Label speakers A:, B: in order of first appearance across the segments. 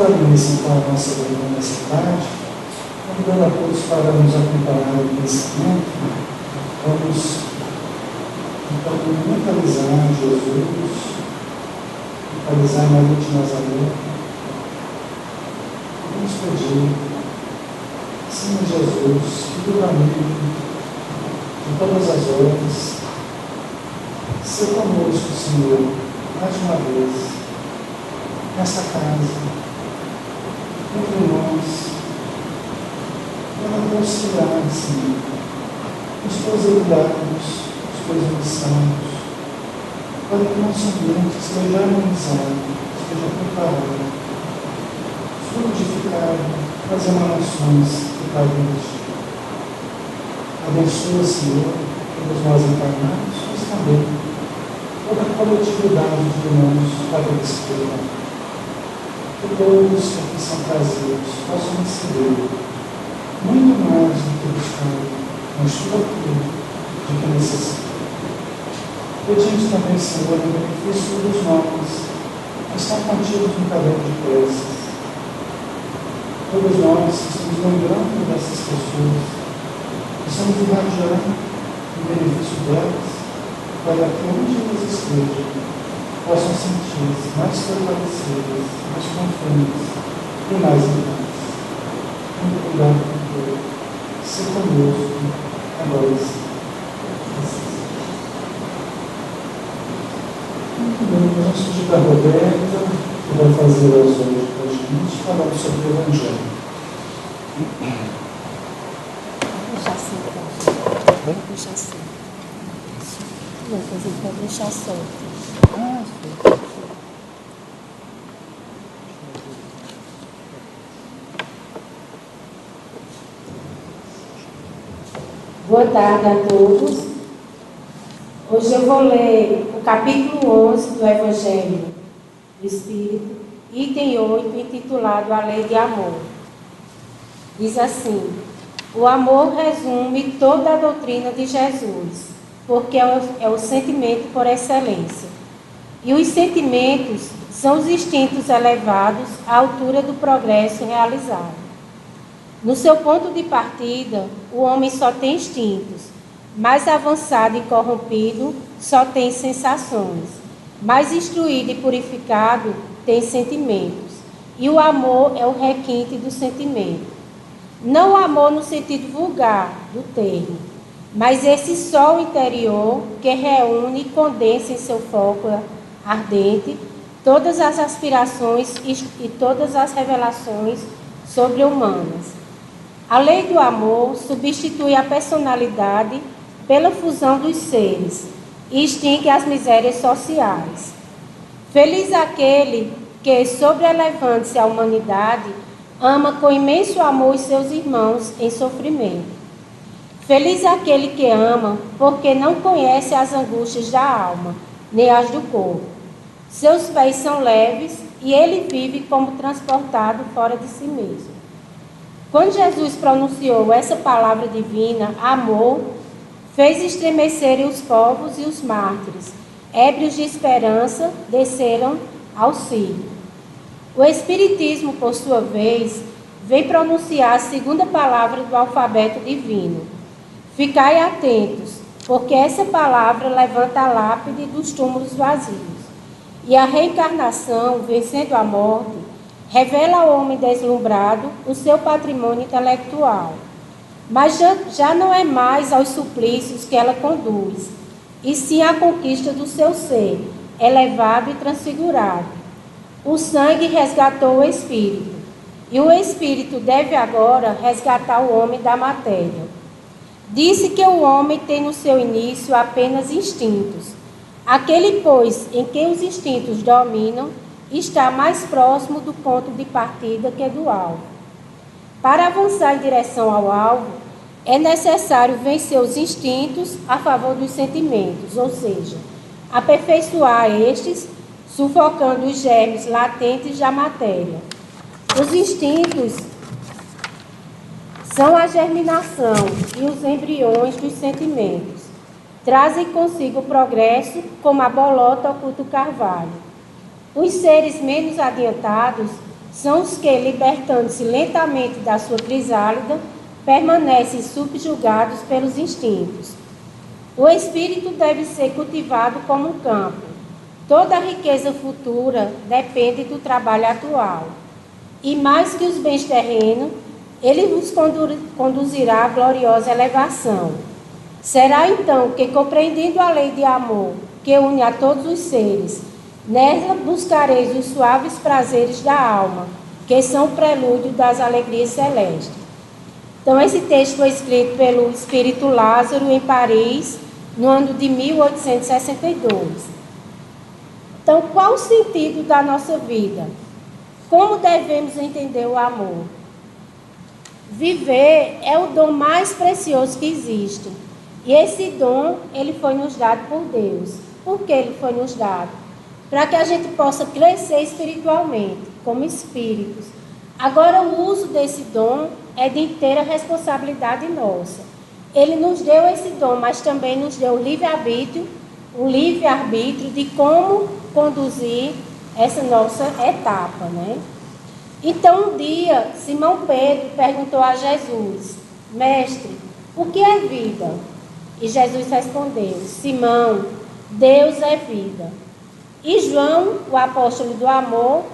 A: para a bênção para a nossa vida nessa tarde, convidando a todos para nos acompanhar no pensamento. Vamos então mentalizar Jesus, mentalizar Maria de Nazaré. Vamos pedir, Senhor Jesus, filho amigo de todas as horas, seja conosco, Senhor, mais uma vez, nesta casa, entre nós, para auxiliar, Senhor, os teus enviados, os teus enviados, para que o nosso ambiente esteja harmonizado, esteja preparado, fluidificado para as emanações que caem de ti. Abençoa, Senhor, todos nós encarnados, mas também toda a coletividade de irmãos para o Espírito. Que todos que aqui são trazidos possam receber muito mais do que buscar, mas tudo aquilo de que necessitam. Pedimos também, Senhor, o benefício dos nomes que estão contidos no caderno de preces. Todos nós estamos lembrando dessas pessoas, estamos irradiando o benefício delas, para que onde elas estejam, possam sentir-se mais fortalecidas, mais confiantes e mais em paz. Muito obrigado por tudo. Se conosco, agora e sempre. Muito bem, vamos pedir para a Roberta, que vai fazer as horas para a gente, falando sobre o Evangelho.
B: Deixar assim, então. Deixar assim. Não, mas ele pode deixar solto.
C: Boa tarde a todos. Hoje eu vou ler o capítulo 11 do Evangelho do Espírito, item 8, intitulado A Lei de Amor. Diz assim: o amor resume toda a doutrina de Jesus, porque é o sentimento por excelência. E os sentimentos são os instintos elevados à altura do progresso realizado. No seu ponto de partida, o homem só tem instintos. Mais avançado e corrompido, só tem sensações. Mais instruído e purificado, tem sentimentos. E o amor é o requinte do sentimento. Não o amor no sentido vulgar do termo, mas esse sol interior que reúne e condensa em seu foco ardente todas as aspirações e todas as revelações sobre-humanas. A lei do amor substitui a personalidade pela fusão dos seres e extingue as misérias sociais. Feliz aquele que, sobrelevando-se à humanidade, ama com imenso amor os seus irmãos em sofrimento. Feliz aquele que ama, porque não conhece as angústias da alma, nem as do corpo. Seus pés são leves e ele vive como transportado fora de si mesmo. Quando Jesus pronunciou essa palavra divina, amor, fez estremecerem os povos e os mártires, ébrios de esperança, desceram ao circo. O Espiritismo, por sua vez, vem pronunciar a segunda palavra do alfabeto divino. Ficai atentos, porque essa palavra levanta a lápide dos túmulos vazios. E a reencarnação, vencendo a morte, revela ao homem deslumbrado o seu patrimônio intelectual. Mas já não é mais aos suplícios que ela conduz, e sim à conquista do seu ser, elevado e transfigurado. O sangue resgatou o espírito, e o espírito deve agora resgatar o homem da matéria. Disse que o homem tem no seu início apenas instintos. Aquele, pois, em que os instintos dominam, está mais próximo do ponto de partida que do alvo. Para avançar em direção ao alvo, é necessário vencer os instintos a favor dos sentimentos, ou seja, aperfeiçoar estes, sufocando os germes latentes da matéria. Os instintos são a germinação e os embriões dos sentimentos. Trazem consigo o progresso, como a bolota oculta o carvalho. Os seres menos adiantados são os que, libertando-se lentamente da sua crisálida, permanecem subjugados pelos instintos. O espírito deve ser cultivado como um campo. Toda a riqueza futura depende do trabalho atual. E mais que os bens terrenos, ele nos conduzirá à gloriosa elevação. Será então que, compreendendo a lei de amor que une a todos os seres, nela buscareis os suaves prazeres da alma, que são o prelúdio das alegrias celestes. Então, esse texto foi escrito pelo espírito Lázaro em Paris, no ano de 1862. Então, qual o sentido da nossa vida? Como devemos entender o amor? Viver é o dom mais precioso que existe. E esse dom, ele foi nos dado por Deus. Por que ele foi nos dado? Para que a gente possa crescer espiritualmente, como espíritos. Agora, o uso desse dom é de inteira responsabilidade nossa. Ele nos deu esse dom, mas também nos deu o livre-arbítrio de como conduzir essa nossa etapa, né? Então, um dia, Simão Pedro perguntou a Jesus: Mestre, o que é vida? E Jesus respondeu: Simão, Deus é vida. E João, o apóstolo do amor,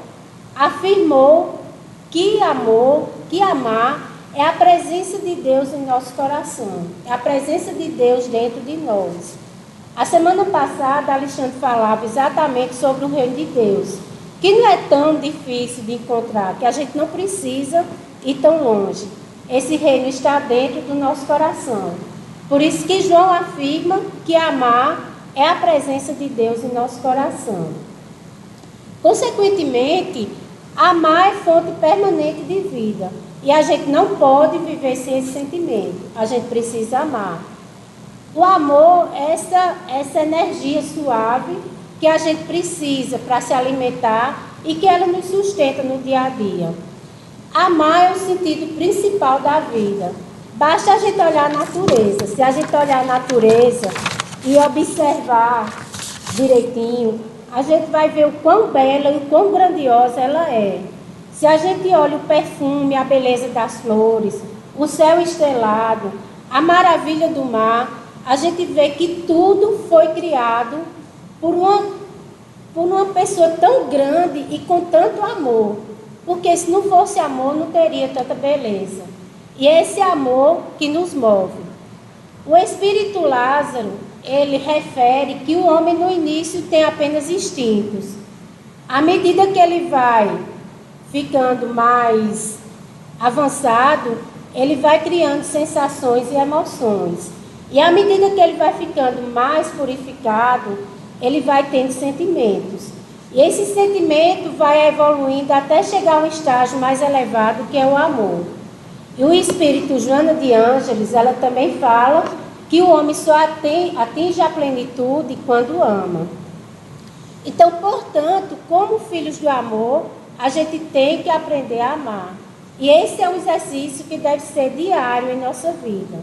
C: afirmou que amar é a presença de Deus em nosso coração, é a presença de Deus dentro de nós. A semana passada, Alexandre falava exatamente sobre o reino de Deus, que não é tão difícil de encontrar, que a gente não precisa ir tão longe. Esse reino está dentro do nosso coração. Por isso que João afirma que amar é a presença de Deus em nosso coração. Consequentemente, amar é fonte permanente de vida. E a gente não pode viver sem esse sentimento. A gente precisa amar. O amor é essa energia suave que a gente precisa para se alimentar e que ela nos sustenta no dia a dia. Amar é o sentido principal da vida. Basta a gente olhar a natureza. Se a gente olhar a natureza e observar direitinho, a gente vai ver o quão bela e o quão grandiosa ela é. Se a gente olha o perfume, a beleza das flores, o céu estrelado, a maravilha do mar, a gente vê que tudo foi criado por uma pessoa tão grande e com tanto amor. Porque se não fosse amor, não teria tanta beleza. E é esse amor que nos move. O espírito Lázaro, ele refere que o homem no início tem apenas instintos. À medida que ele vai ficando mais avançado, ele vai criando sensações e emoções. E à medida que ele vai ficando mais purificado, ele vai tendo sentimentos. E esse sentimento vai evoluindo até chegar a um estágio mais elevado, que é o amor. E o espírito Joana de Ângeles, ela também fala que o homem só atinge a plenitude quando ama. Então, portanto, como filhos do amor, a gente tem que aprender a amar. E esse é um exercício que deve ser diário em nossa vida.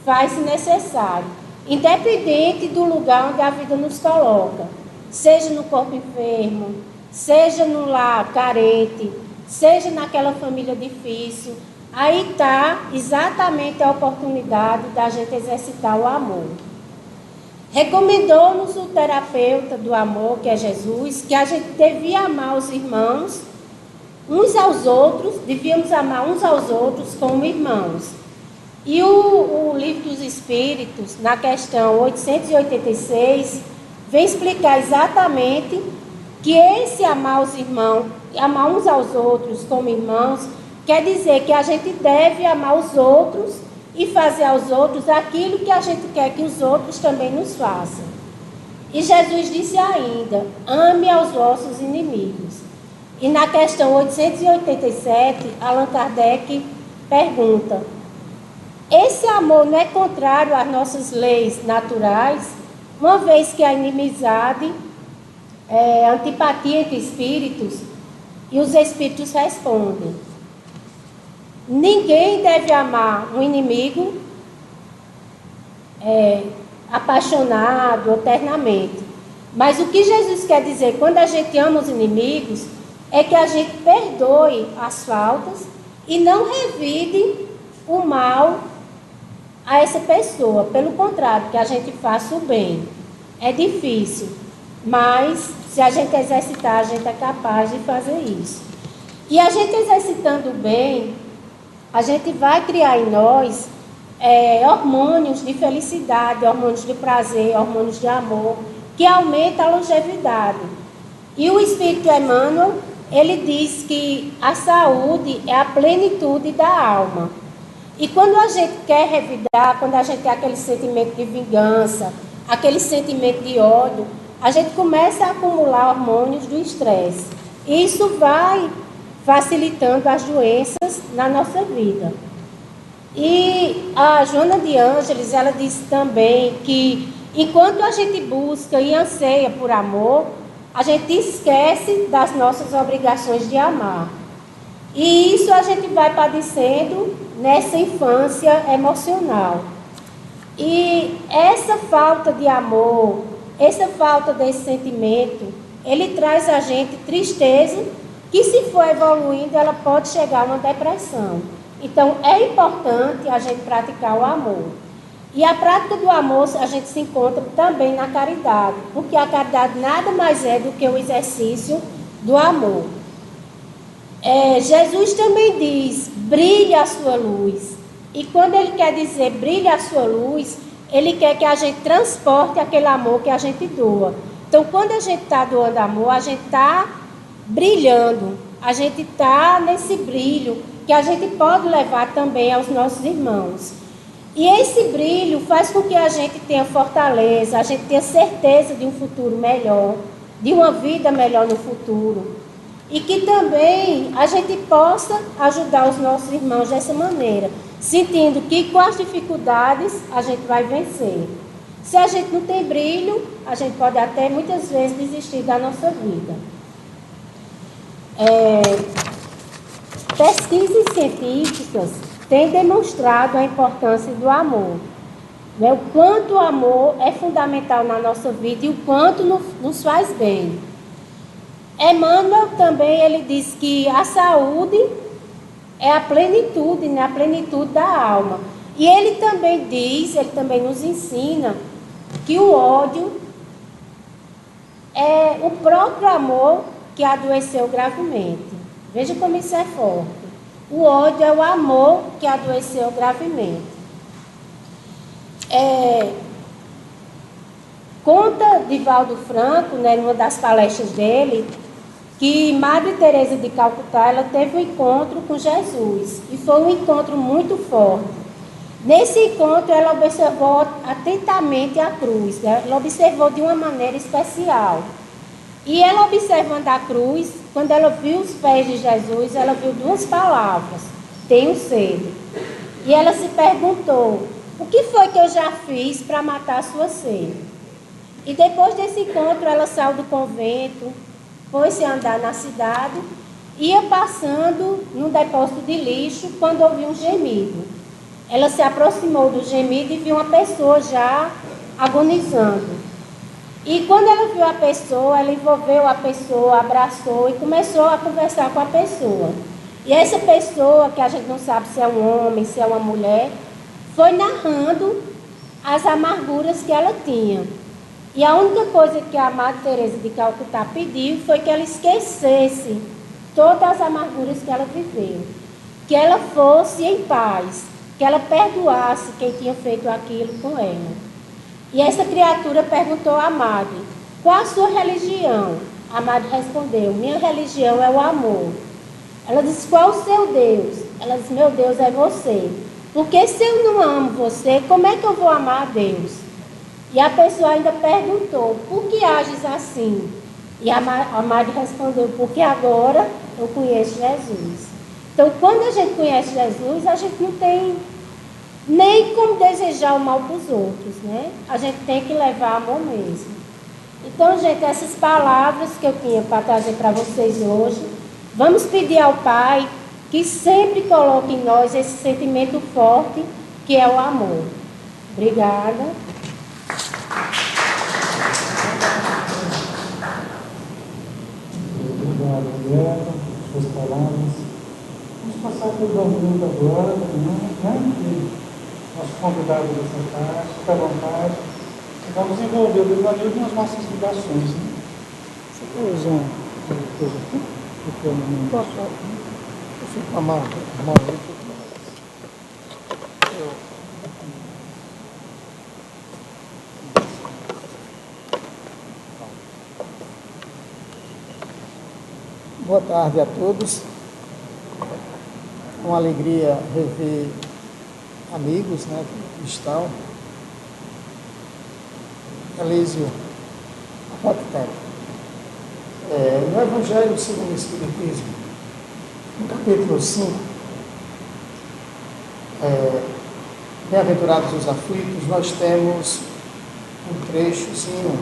C: Faz-se necessário, independente do lugar onde a vida nos coloca. Seja no corpo enfermo, seja no lar carente, seja naquela família difícil. Aí está exatamente a oportunidade da gente exercitar o amor. Recomendou-nos o terapeuta do amor, que é Jesus, que a gente devia amar os irmãos uns aos outros, devíamos amar uns aos outros como irmãos. E o Livro dos Espíritos, na questão 886, vem explicar exatamente que esse amar os irmãos, amar uns aos outros como irmãos, quer dizer que a gente deve amar os outros e fazer aos outros aquilo que a gente quer que os outros também nos façam. E Jesus disse ainda: ame aos vossos inimigos. E na questão 887, Allan Kardec pergunta: esse amor não é contrário às nossas leis naturais, uma vez que a inimizade é antipatia entre espíritos? E os espíritos respondem: ninguém deve amar um inimigo apaixonado eternamente. Mas o que Jesus quer dizer quando a gente ama os inimigos é que a gente perdoe as faltas e não revide o mal a essa pessoa. Pelo contrário, que a gente faça o bem. É difícil, mas se a gente exercitar, a gente é capaz de fazer isso. E a gente exercitando o bem, a gente vai criar em nós hormônios de felicidade, hormônios de prazer, hormônios de amor, que aumentam a longevidade. E o Espírito Emmanuel, ele diz que a saúde é a plenitude da alma. E quando a gente quer revidar, quando a gente tem aquele sentimento de vingança, aquele sentimento de ódio, a gente começa a acumular hormônios do estresse. E isso vai facilitando as doenças na nossa vida. E a Joana de Ângeles, ela disse também que enquanto a gente busca e anseia por amor, a gente esquece das nossas obrigações de amar. E isso a gente vai padecendo nessa infância emocional. E essa falta de amor, essa falta desse sentimento, ele traz a gente tristeza, que se for evoluindo, ela pode chegar a uma depressão. Então, é importante a gente praticar o amor. E a prática do amor, a gente se encontra também na caridade, porque a caridade nada mais é do que o exercício do amor. Jesus também diz, brilhe a sua luz. E quando ele quer dizer brilhe a sua luz, ele quer que a gente transporte aquele amor que a gente doa. Então, quando a gente está doando amor, a gente está brilhando, a gente está nesse brilho que a gente pode levar também aos nossos irmãos. E esse brilho faz com que a gente tenha fortaleza, a gente tenha certeza de um futuro melhor, de uma vida melhor no futuro. E que também a gente possa ajudar os nossos irmãos dessa maneira, sentindo que com as dificuldades a gente vai vencer. Se a gente não tem brilho, a gente pode até muitas vezes desistir da nossa vida. Pesquisas científicas têm demonstrado a importância do amor, né? O quanto o amor é fundamental na nossa vida e o quanto nos faz bem. Emmanuel também, ele diz que a saúde é a plenitude, né? A plenitude da alma. E ele também diz, ele também nos ensina que o ódio é o próprio amor que adoeceu gravemente. Veja como isso é forte. O ódio é o amor que adoeceu gravemente. Conta Divaldo Franco, né, numa das palestras dele, que Madre Teresa de Calcutá, ela teve um encontro com Jesus. E foi um encontro muito forte. Nesse encontro, ela observou atentamente a cruz. Ela observou de uma maneira especial. E ela observando a cruz, quando ela viu os pés de Jesus, ela viu duas palavras: tenho sede. E ela se perguntou: o que foi que eu já fiz para matar a sua sede? E depois desse encontro, ela saiu do convento, foi-se andar na cidade, ia passando num depósito de lixo quando ouviu um gemido. Ela se aproximou do gemido e viu uma pessoa já agonizando. E quando ela viu a pessoa, ela envolveu a pessoa, abraçou e começou a conversar com a pessoa. E essa pessoa, que a gente não sabe se é um homem, se é uma mulher, foi narrando as amarguras que ela tinha. E a única coisa que a Madre Teresa de Calcutá pediu foi que ela esquecesse todas as amarguras que ela viveu. Que ela fosse em paz, que ela perdoasse quem tinha feito aquilo com ela. E essa criatura perguntou à Madre: qual a sua religião? A Madre respondeu: minha religião é o amor. Ela disse: qual o seu Deus? Ela disse: meu Deus é você. Porque se eu não amo você, como é que eu vou amar a Deus? E a pessoa ainda perguntou: por que ages assim? E a Madre respondeu: porque agora eu conheço Jesus. Então, quando a gente conhece Jesus, a gente não tem nem como desejar o mal para os outros, né? A gente tem que levar amor mesmo. Então, gente, essas palavras que eu tinha para trazer para vocês hoje, vamos pedir ao Pai que sempre coloque em nós esse sentimento forte que é o amor. Obrigada.
A: Obrigado. Roberta, suas palavras. Vamos passar pelo domínio agora, né? E nosso convidado dessa tarde, fica à vontade. Vamos envolver o devaneio nas nossas ligações, né? Você quer usar uma coisa aqui? Porque eu não posso. Eu fico com a mão aí. Boa tarde a todos. É uma alegria rever amigos, né, que estão. Elísio, há quanto tempo? No Evangelho segundo o Espiritismo, no capítulo 5, Bem-aventurados os aflitos, nós temos um trechozinho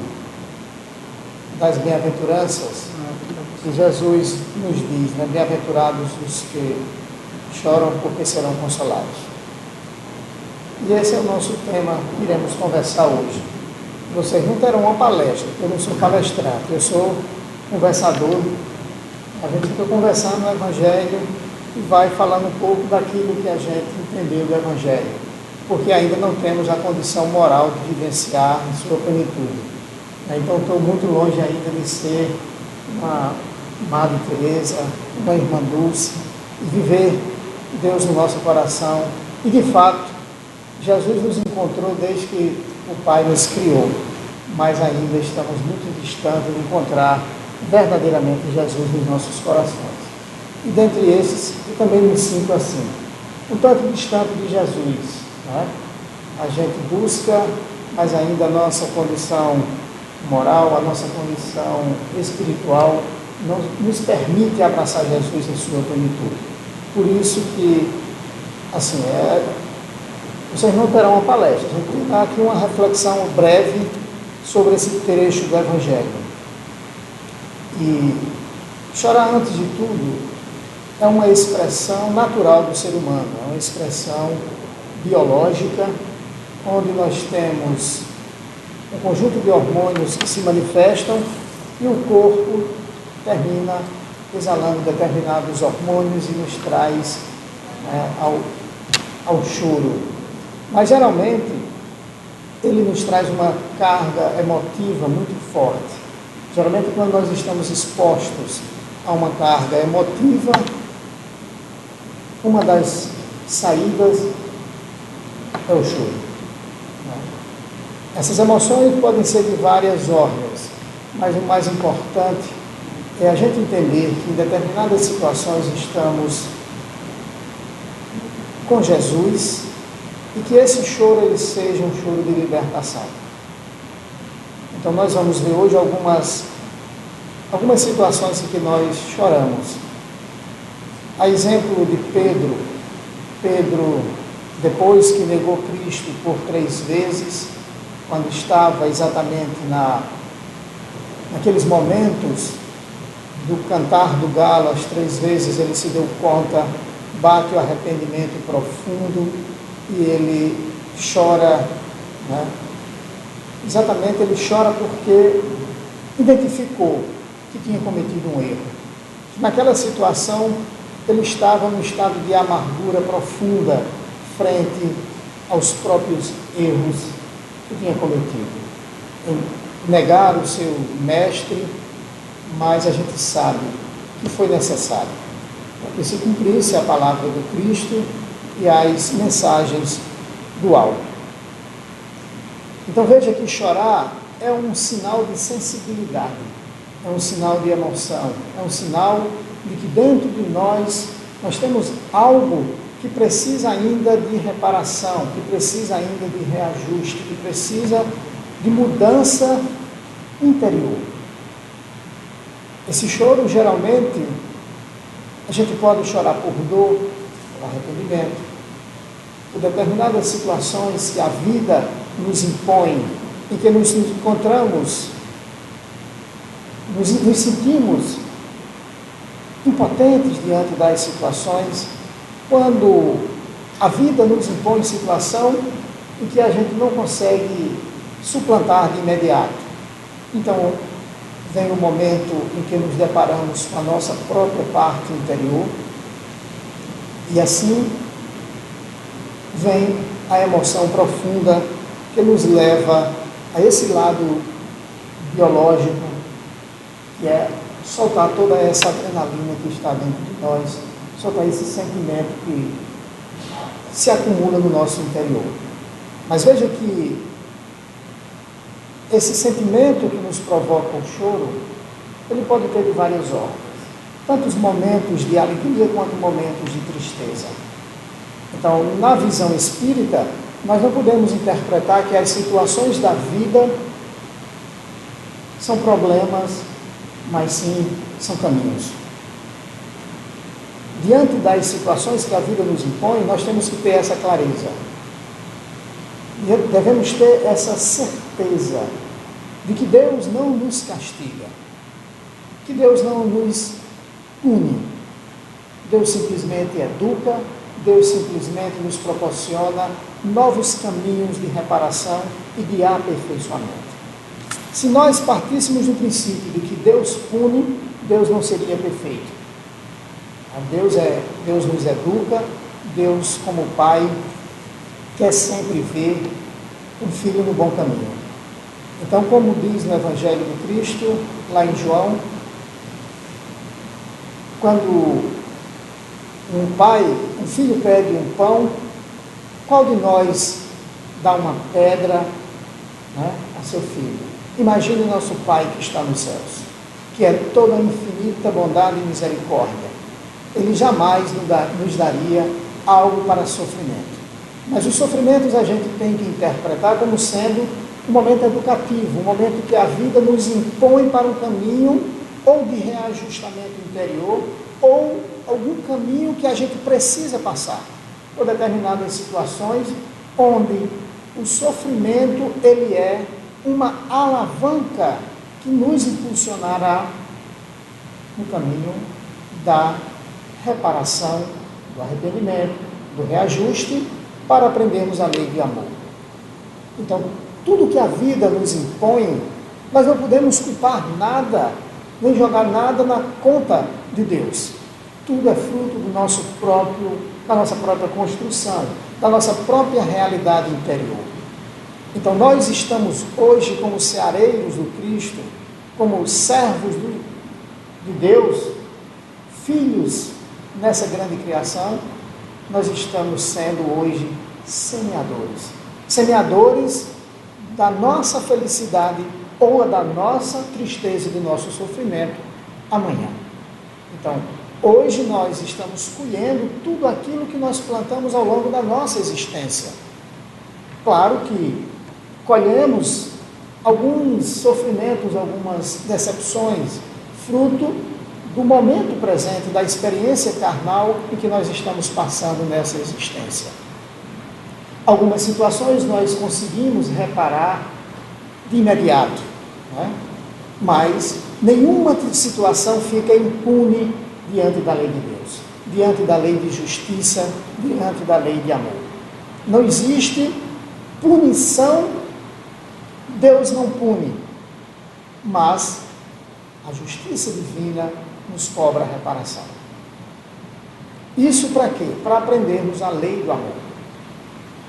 A: das bem-aventuranças que Jesus nos diz, né? Bem-aventurados os que choram porque serão consolados. E esse é o nosso tema que iremos conversar hoje. Vocês não terão uma palestra, eu não sou palestrante, eu sou conversador. A gente fica conversando no Evangelho e vai falando um pouco daquilo que a gente entendeu do Evangelho, porque ainda não temos a condição moral de vivenciar em sua plenitude. Então estou muito longe ainda de ser uma Madre Teresa, uma irmã Dulce, e viver Deus no nosso coração. E de fato, Jesus nos encontrou desde que o Pai nos criou, mas ainda estamos muito distantes de encontrar verdadeiramente Jesus nos nossos corações. E dentre esses, eu também me sinto assim, um tanto distante de Jesus, né? A gente busca, mas ainda a nossa condição moral, a nossa condição espiritual não nos permite abraçar Jesus em sua plenitude. Por isso que, assim, vocês não terão uma palestra, a gente terá aqui uma reflexão breve sobre esse trecho do Evangelho. E chorar, antes de tudo, é uma expressão natural do ser humano, é uma expressão biológica, onde nós temos um conjunto de hormônios que se manifestam e o corpo termina exalando determinados hormônios e nos traz, né, ao choro. Mas geralmente ele nos traz uma carga emotiva muito forte. Geralmente quando nós estamos expostos a uma carga emotiva, uma das saídas é o choro. Essas emoções podem ser de várias ordens, mas o mais importante é a gente entender que em determinadas situações estamos com Jesus e que esse choro ele seja um choro de libertação. Então nós vamos ver hoje algumas situações em que nós choramos. A exemplo de Pedro, depois que negou Cristo por 3 vezes, quando estava exatamente naqueles momentos do cantar do galo, as 3 vezes ele se deu conta, bate o arrependimento profundo e ele chora, né? Exatamente, ele chora porque identificou que tinha cometido um erro. Naquela situação, ele estava num estado de amargura profunda frente aos próprios erros que tinha cometido. Em negar o seu mestre, mas a gente sabe que foi necessário para que se cumprisse a palavra do Cristo e as mensagens do alto. Então veja que chorar é um sinal de sensibilidade, é um sinal de emoção, é um sinal de que dentro de nós temos algo que precisa ainda de reparação, que precisa ainda de reajuste, que precisa de mudança interior. Esse choro, geralmente, a gente pode chorar por dor, por arrependimento, por determinadas situações que a vida nos impõe, em que nos encontramos, nos sentimos impotentes diante das situações, quando a vida nos impõe situação em que a gente não consegue suplantar de imediato. Então,
D: vem o momento em que nos deparamos com a nossa própria parte interior, e assim vem a emoção profunda que nos leva a esse lado biológico, que é soltar toda essa adrenalina que está dentro de nós, soltar esse sentimento que se acumula no nosso interior. Mas veja que esse sentimento que nos provoca o choro, ele pode ter de várias ordens, tanto os momentos de alegria quanto momentos de tristeza. Então, na visão espírita, nós não podemos interpretar que as situações da vida são problemas, mas sim são caminhos. Diante das situações que a vida nos impõe, nós temos que ter essa clareza. Devemos ter essa certeza de que Deus não nos castiga, que Deus não nos pune. Deus simplesmente educa, Deus simplesmente nos proporciona novos caminhos de reparação e de aperfeiçoamento. Se nós partíssemos do princípio de que Deus pune, Deus não seria perfeito. Deus nos educa, Deus, como Pai, quer sempre ver o filho no bom caminho. Então, como diz no Evangelho do Cristo, lá em João, quando um filho pede um pão, qual de nós dá uma pedra, né, a seu filho? Imagine o nosso Pai que está nos céus, que é toda infinita bondade e misericórdia. Ele jamais nos daria algo para sofrimento. Mas os sofrimentos a gente tem que interpretar como sendo um momento educativo, um momento que a vida nos impõe para um caminho ou de reajustamento interior, ou algum caminho que a gente precisa passar por determinadas situações, onde o sofrimento ele é uma alavanca que nos impulsionará no caminho da reparação, do arrependimento, do reajuste, para aprendermos a lei de amor. Então, tudo que a vida nos impõe, nós não podemos culpar nada, nem jogar nada na conta de Deus. Tudo é fruto da nossa própria construção, da nossa própria realidade interior. Então, nós estamos hoje como ceareiros do Cristo, como servos de Deus, filhos nessa grande criação, nós estamos sendo hoje semeadores. Semeadores da nossa felicidade ou da nossa tristeza e do nosso sofrimento amanhã. Então, hoje nós estamos colhendo tudo aquilo que nós plantamos ao longo da nossa existência. Claro que colhemos alguns sofrimentos, algumas decepções, fruto do momento presente, da experiência carnal em que nós estamos passando nessa existência. Algumas situações nós conseguimos reparar de imediato, né? Mas nenhuma situação fica impune diante da lei de Deus, diante da lei de justiça, diante da lei de amor. Não existe punição, Deus não pune, mas a justiça divina nos cobra a reparação. Isso para quê? Para aprendermos a lei do amor.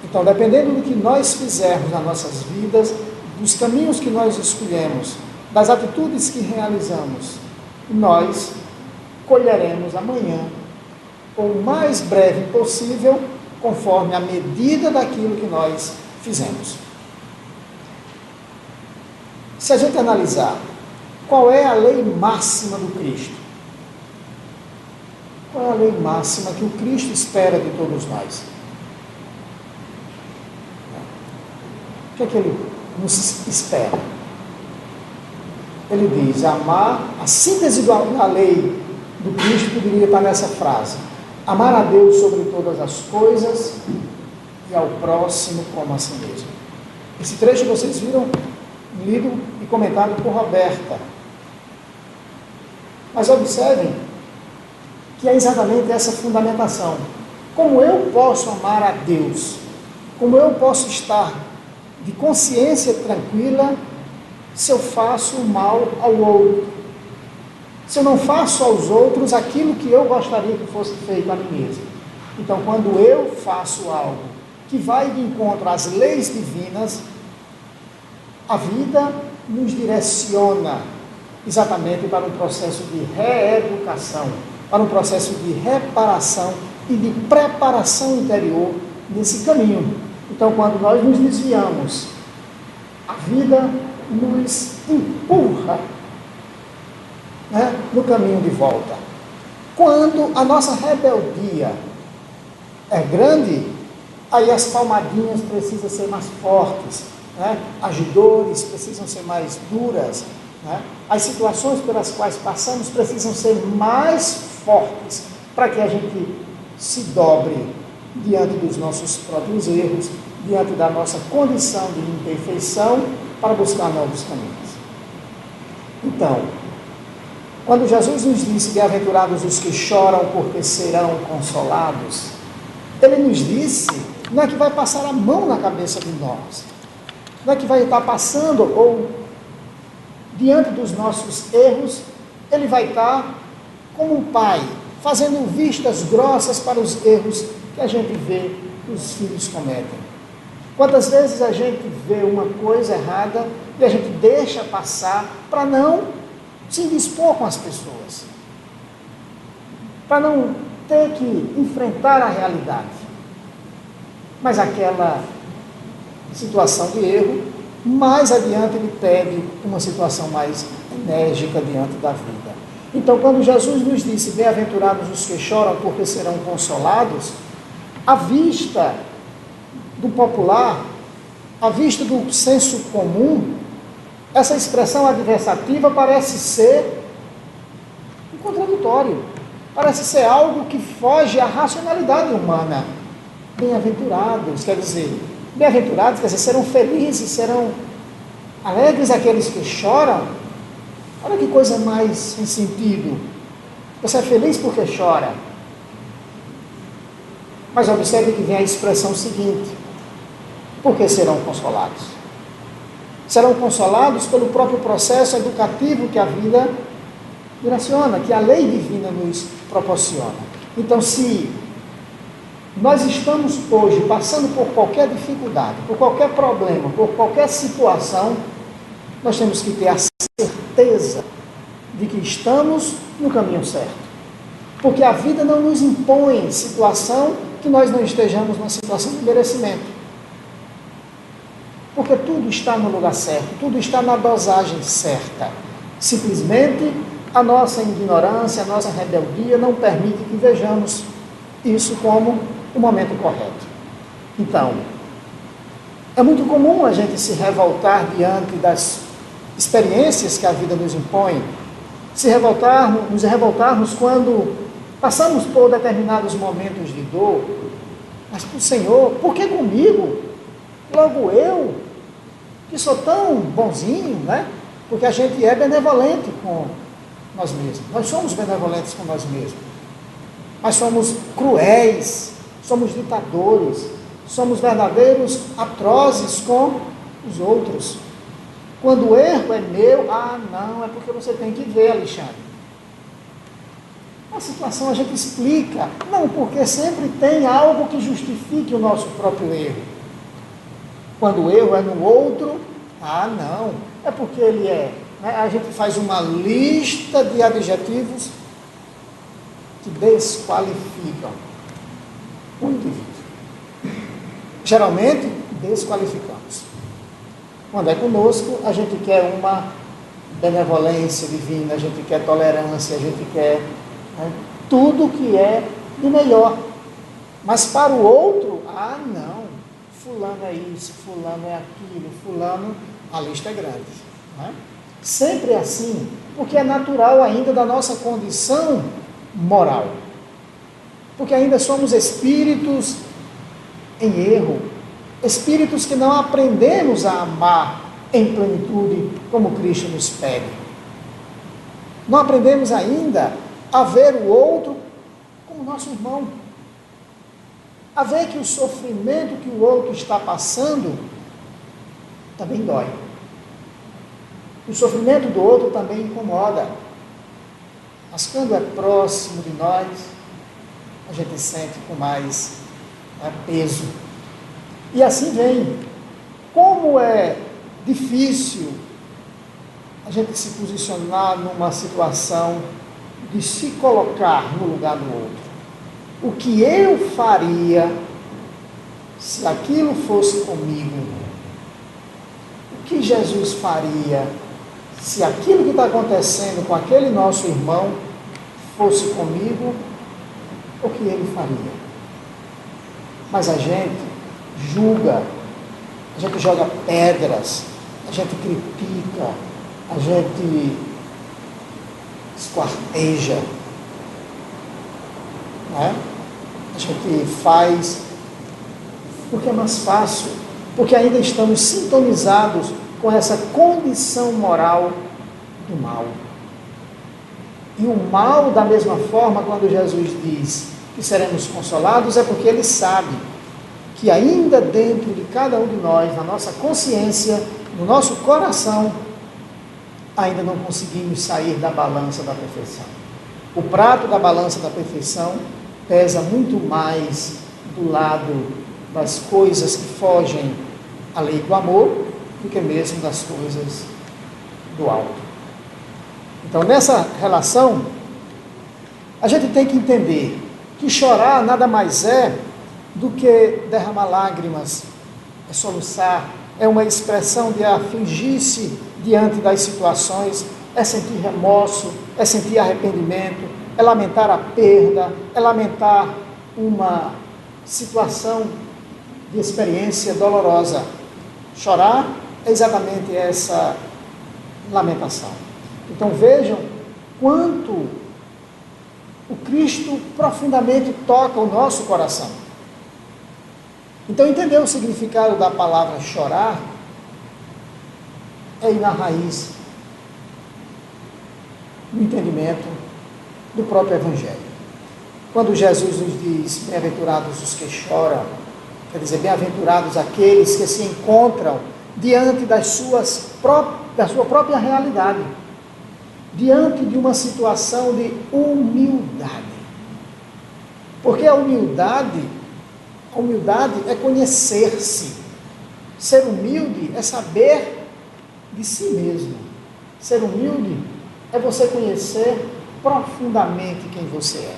D: Então, dependendo do que nós fizermos nas nossas vidas, dos caminhos que nós escolhemos, das atitudes que realizamos, nós colheremos amanhã, o mais breve possível, conforme a medida daquilo que nós fizemos. Se a gente analisar qual é a lei máxima do Cristo, qual é a lei máxima que o Cristo espera de todos nós? O que é que ele nos espera? Ele diz, amar, a síntese da lei do Cristo poderia estar nessa frase: amar a Deus sobre todas as coisas e ao próximo como a si mesmo. Esse trecho vocês viram lido e comentado por Roberta. Mas observem que é exatamente essa fundamentação. Como eu posso amar a Deus? Como eu posso estar de consciência tranquila se eu faço o mal ao outro, se eu não faço aos outros aquilo que eu gostaria que fosse feito a mim mesmo. Então, quando eu faço algo que vai de encontro às leis divinas, a vida nos direciona exatamente para um processo de reeducação, para um processo de reparação e de preparação interior nesse caminho. Então, quando nós nos desviamos, a vida nos empurra, no caminho de volta. Quando a nossa rebeldia é grande, aí as palmadinhas precisam ser mais fortes, as dores precisam ser mais duras, as situações pelas quais passamos precisam ser mais fortes, para que a gente se dobre diante dos nossos próprios erros, diante da nossa condição de imperfeição, para buscar novos caminhos. Então, quando Jesus nos disse: bem-aventurados os que choram, porque serão consolados, Ele nos disse, não é que vai passar a mão na cabeça de nós, não é que vai estar passando, ou diante dos nossos erros, Ele vai estar como um pai, fazendo vistas grossas para os erros que a gente vê que os filhos cometem. Quantas vezes a gente vê uma coisa errada e a gente deixa passar para não se indispor com as pessoas, para não ter que enfrentar a realidade. Mas aquela situação de erro, mais adiante ele pede uma situação mais enérgica diante da vida. Então, quando Jesus nos disse: bem-aventurados os que choram, porque serão consolados, à vista do popular, à vista do senso comum, essa expressão adversativa parece ser um contraditório, parece ser algo que foge à racionalidade humana. Bem-aventurados, quer dizer, serão felizes, serão alegres aqueles que choram. Olha que coisa mais sem sentido. Você é feliz porque chora. Mas observe que vem a expressão seguinte: porque serão consolados. Serão consolados pelo próprio processo educativo que a vida direciona, que a lei divina nos proporciona. Então, se nós estamos hoje passando por qualquer dificuldade, por qualquer problema, por qualquer situação, nós temos que ter a certeza de que estamos no caminho certo. Porque a vida não nos impõe situação que nós não estejamos numa situação de merecimento. Porque tudo está no lugar certo, tudo está na dosagem certa. Simplesmente a nossa ignorância, a nossa rebeldia não permite que vejamos isso como o momento correto. Então, é muito comum a gente se revoltar diante das experiências que a vida nos impõe, nos revoltarmos quando passamos por determinados momentos de dor. Mas para o Senhor, por que comigo? Logo eu, que sou tão bonzinho, Porque a gente é benevolente com nós mesmos. Nós somos benevolentes com nós mesmos. Mas somos cruéis, somos ditadores, somos verdadeiros atrozes com os outros. Quando o erro é meu, não, é porque você tem que ver, Alexandre. A situação a gente explica, não, porque sempre tem algo que justifique o nosso próprio erro. Quando o erro é no outro, não, é porque ele é. A gente faz uma lista de adjetivos que desqualificam o indivíduo. Geralmente, desqualificamos. Quando é conosco, a gente quer uma benevolência divina, a gente quer tolerância, a gente quer tudo que é de melhor. Mas para o outro, não, fulano é isso, fulano é aquilo, fulano, a lista é grande. Sempre é assim, porque é natural ainda da nossa condição moral. Porque ainda somos espíritos em erro, espíritos que não aprendemos a amar em plenitude como Cristo nos pede. Não aprendemos ainda a ver o outro como nosso irmão, a ver que o sofrimento que o outro está passando também dói. O sofrimento do outro também incomoda. Mas quando é próximo de nós, a gente sente com mais peso. E assim vem. Como é difícil a gente se posicionar numa situação de se colocar no lugar do outro. O que eu faria se aquilo fosse comigo? O que Jesus faria se aquilo que está acontecendo com aquele nosso irmão fosse comigo? O que ele faria? Mas a gente julga, a gente joga pedras, a gente critica, a gente esquarteja, né? A gente faz porque é mais fácil, porque ainda estamos sintonizados com essa condição moral do mal. E o mal, da mesma forma, quando Jesus diz que seremos consolados, é porque ele sabe que ainda dentro de cada um de nós, na nossa consciência, no nosso coração, ainda não conseguimos sair da balança da perfeição. O prato da balança da perfeição pesa muito mais do lado das coisas que fogem à lei do amor do que mesmo das coisas do alto. Então, nessa relação, a gente tem que entender que chorar nada mais é do que derramar lágrimas, é soluçar, é uma expressão de afligir-se diante das situações, é sentir remorso, é sentir arrependimento, é lamentar a perda, é lamentar uma situação de experiência dolorosa. Chorar é exatamente essa lamentação. Então vejam quanto o Cristo profundamente toca o nosso coração. Então entender o significado da palavra chorar é ir na raiz do entendimento do próprio Evangelho. Quando Jesus nos diz, bem-aventurados os que choram, quer dizer, bem-aventurados aqueles que se encontram diante da sua própria realidade, diante de uma situação de humildade. Porque a humildade é conhecer-se. Ser humilde é saber de si mesmo. Ser humilde é você conhecer profundamente quem você é.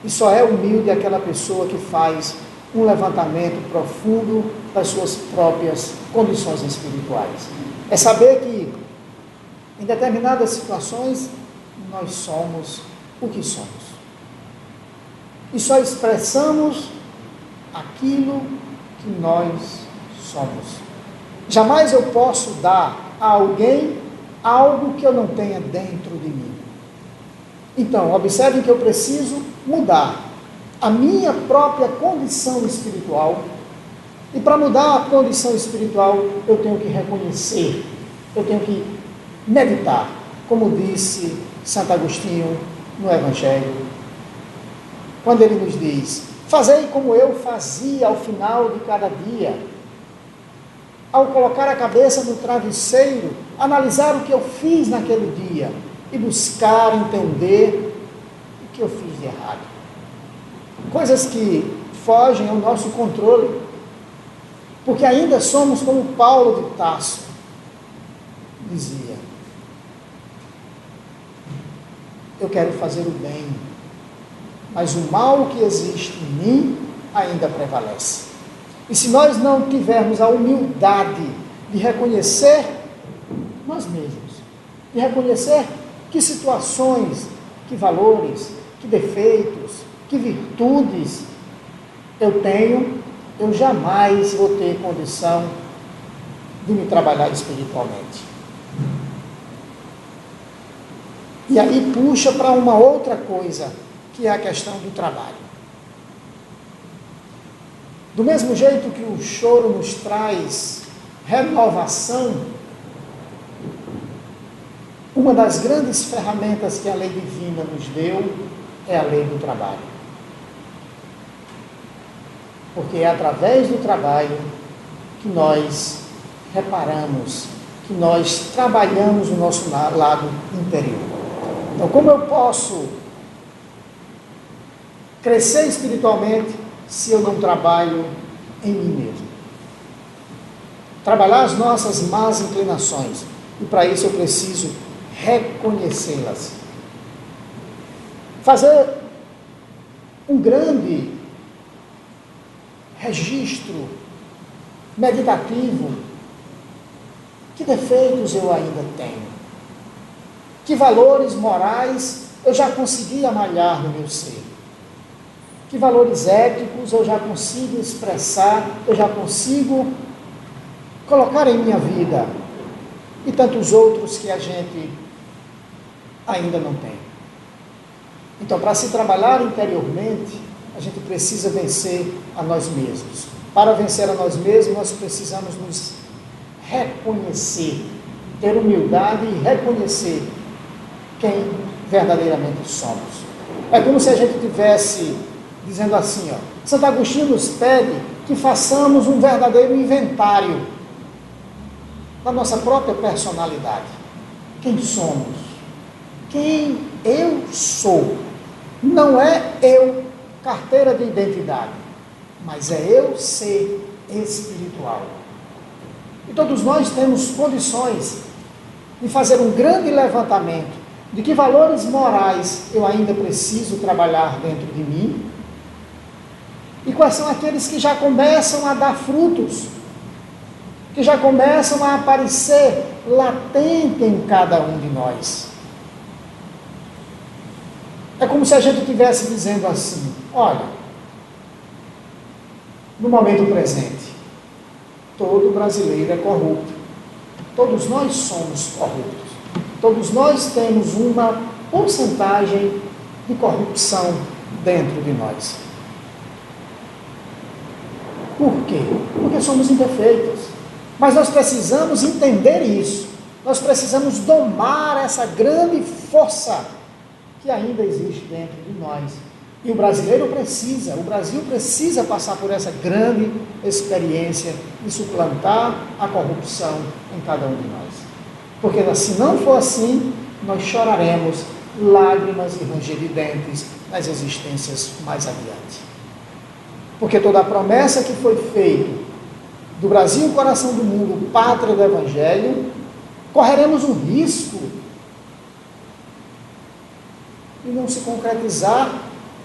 D: E só é humilde aquela pessoa que faz um levantamento profundo das suas próprias condições espirituais. É saber que, em determinadas situações, nós somos o que somos. E só expressamos aquilo que nós somos. Jamais eu posso dar a alguém algo que eu não tenha dentro de mim. Então, observem que eu preciso mudar a minha própria condição espiritual. E para mudar a condição espiritual, eu tenho que reconhecer, eu tenho que meditar, como disse Santo Agostinho no Evangelho, quando ele nos diz: fazei como eu fazia ao final de cada dia. Ao colocar a cabeça no travesseiro, analisar o que eu fiz naquele dia e buscar entender o que eu fiz de errado. Coisas que fogem ao nosso controle, porque ainda somos como Paulo de Tarso dizia: eu quero fazer o bem, mas o mal que existe em mim ainda prevalece. E se nós não tivermos a humildade de reconhecer nós mesmos, de reconhecer que situações, que valores, que defeitos, que virtudes eu tenho, eu jamais vou ter condição de me trabalhar espiritualmente. E aí puxa para uma outra coisa, que é a questão do trabalho. Do mesmo jeito que o choro nos traz renovação, uma das grandes ferramentas que a lei divina nos deu é a lei do trabalho. Porque é através do trabalho que nós reparamos que nós trabalhamos o nosso lado interior. Então, como eu posso crescer espiritualmente se eu não trabalho em mim mesmo? Trabalhar as nossas más inclinações. E para isso eu preciso reconhecê-las. Fazer um grande registro meditativo. Que defeitos eu ainda tenho? Que valores morais eu já consegui amalhar no meu ser? Que valores éticos eu já consigo expressar, eu já consigo colocar em minha vida? E tantos outros que a gente ainda não tem. Então, para se trabalhar interiormente, a gente precisa vencer a nós mesmos. Para vencer a nós mesmos, nós precisamos nos reconhecer, ter humildade e reconhecer quem verdadeiramente somos. É como se a gente tivesse dizendo assim, Santo Agostinho nos pede que façamos um verdadeiro inventário da nossa própria personalidade. Quem somos? Quem eu sou? Não é eu, carteira de identidade, mas é eu ser espiritual. E todos nós temos condições de fazer um grande levantamento de que valores morais eu ainda preciso trabalhar dentro de mim e quais são aqueles que já começam a dar frutos, que já começam a aparecer latente em cada um de nós. É como se a gente estivesse dizendo assim, olha, no momento presente, todo brasileiro é corrupto. Todos nós somos corruptos. Todos nós temos uma porcentagem de corrupção dentro de nós. Por quê? Porque somos imperfeitos. Mas nós precisamos entender isso. Nós precisamos domar essa grande força que ainda existe dentro de nós. E o brasileiro precisa, o Brasil precisa passar por essa grande experiência de suplantar a corrupção em cada um de nós. Porque se não for assim, nós choraremos lágrimas e ranger de dentes nas existências mais adiante. Porque toda a promessa que foi feita do Brasil, coração do mundo, pátria do Evangelho, correremos um risco de não se concretizar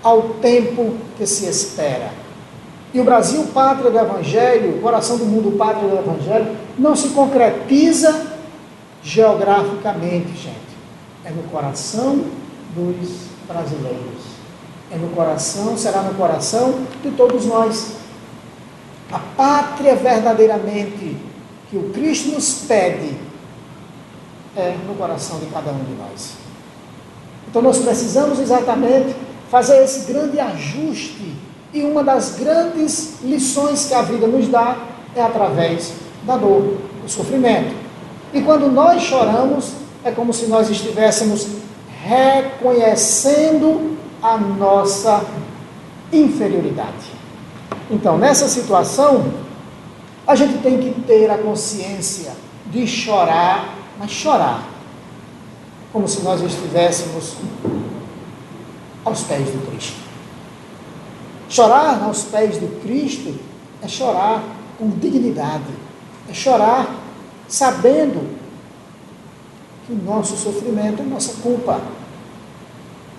D: ao tempo que se espera. E o Brasil, pátria do Evangelho, coração do mundo, pátria do Evangelho, não se concretiza geograficamente, gente. É no coração dos brasileiros. É no coração, será no coração de todos nós. A pátria verdadeiramente que o Cristo nos pede é no coração de cada um de nós. Então nós precisamos exatamente fazer esse grande ajuste, e uma das grandes lições que a vida nos dá é através da dor, do sofrimento. E quando nós choramos, é como se nós estivéssemos reconhecendo a nossa inferioridade. Então, nessa situação, a gente tem que ter a consciência de chorar, mas chorar como se nós estivéssemos aos pés do Cristo. Chorar aos pés do Cristo é chorar com dignidade, é chorar sabendo que o nosso sofrimento é nossa culpa.